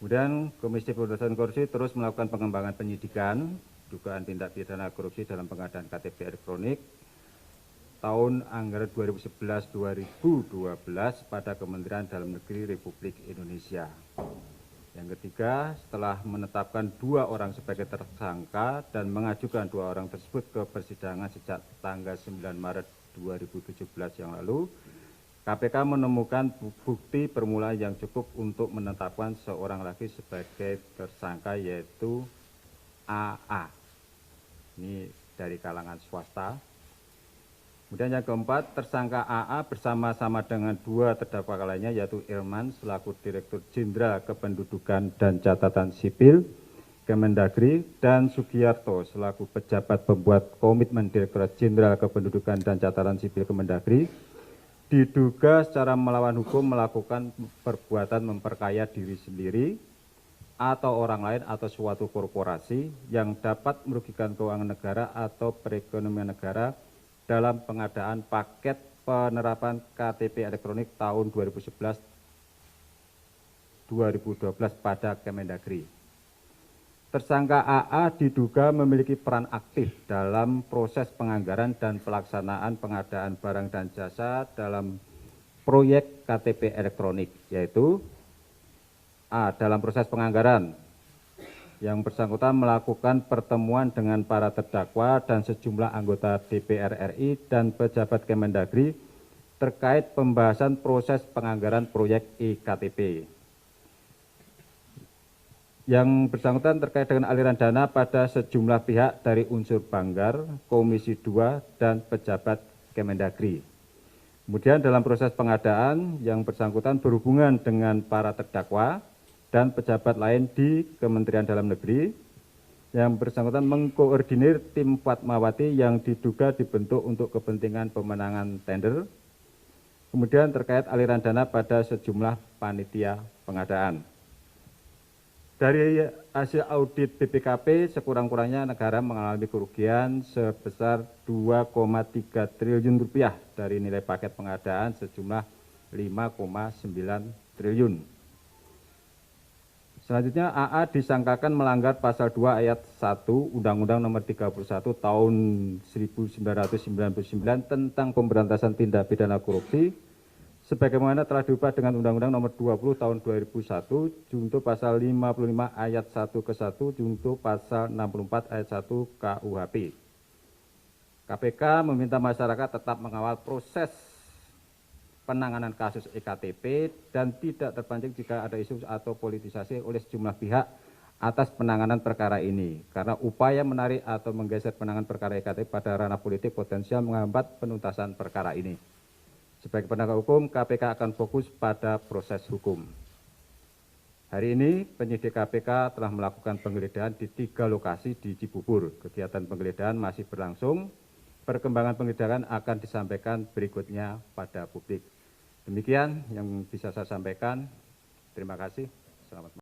Kemudian Komisi Pemberantasan Korupsi terus melakukan pengembangan penyidikan dugaan tindak pidana korupsi dalam pengadaan KTP elektronik tahun anggaran 2011-2012 pada Kementerian Dalam Negeri Republik Indonesia. Yang ketiga, setelah menetapkan 2 orang sebagai tersangka dan mengajukan 2 orang tersebut ke persidangan sejak tanggal 9 Maret 2017 yang lalu, KPK menemukan bukti permulaan yang cukup untuk menetapkan seorang lagi sebagai tersangka, yaitu AA. Ini dari kalangan swasta. Kemudian yang keempat, tersangka AA bersama-sama dengan 2 terdakwa lainnya, yaitu Irman selaku Direktur Jenderal Kependudukan dan Catatan Sipil Kemendagri dan Sugiarto selaku pejabat pembuat komitmen Direktorat Jenderal Kependudukan dan Catatan Sipil Kemendagri diduga secara melawan hukum melakukan perbuatan memperkaya diri sendiri atau orang lain atau suatu korporasi yang dapat merugikan keuangan negara atau perekonomian negara dalam pengadaan paket penerapan KTP elektronik tahun 2011-2012 pada Kemendagri. Tersangka AA diduga memiliki peran aktif dalam proses penganggaran dan pelaksanaan pengadaan barang dan jasa dalam proyek KTP elektronik, yaitu A. Dalam proses penganggaran, yang bersangkutan melakukan pertemuan dengan para terdakwa dan sejumlah anggota DPR RI dan pejabat Kemendagri terkait pembahasan proses penganggaran proyek iktp. Yang bersangkutan terkait dengan aliran dana pada sejumlah pihak dari unsur Banggar, Komisi 2, dan pejabat Kemendagri. Kemudian dalam proses pengadaan, yang bersangkutan berhubungan dengan para terdakwa dan pejabat lain di Kementerian Dalam Negeri, yang bersangkutan mengkoordinir tim Fatmawati yang diduga dibentuk untuk kepentingan pemenangan tender. Kemudian terkait aliran dana pada sejumlah panitia pengadaan. Dari hasil audit BPKP, sekurang-kurangnya negara mengalami kerugian sebesar 2,3 triliun rupiah dari nilai paket pengadaan sejumlah 5,9 triliun. Selanjutnya, AA disangkakan melanggar pasal 2 ayat 1 Undang-Undang Nomor 31 Tahun 1999 tentang pemberantasan tindak pidana korupsi, sebagaimana telah diubah dengan Undang-Undang Nomor 20 Tahun 2001 junto pasal 55 ayat 1 ke 1 junto pasal 64 ayat 1 KUHP. KPK meminta masyarakat tetap mengawal proses penanganan kasus EKTP dan tidak terpancing jika ada isu atau politisasi oleh sejumlah pihak atas penanganan perkara ini, karena upaya menarik atau menggeser penanganan perkara EKTP pada ranah politik potensial menghambat penuntasan perkara ini. Sebagai penegak hukum, KPK akan fokus pada proses hukum. Hari ini penyidik KPK telah melakukan penggeledahan di 3 lokasi di Cibubur. Kegiatan penggeledahan masih berlangsung. Perkembangan penggeledahan akan disampaikan berikutnya pada publik. Demikian yang bisa saya sampaikan. Terima kasih. Selamat malam.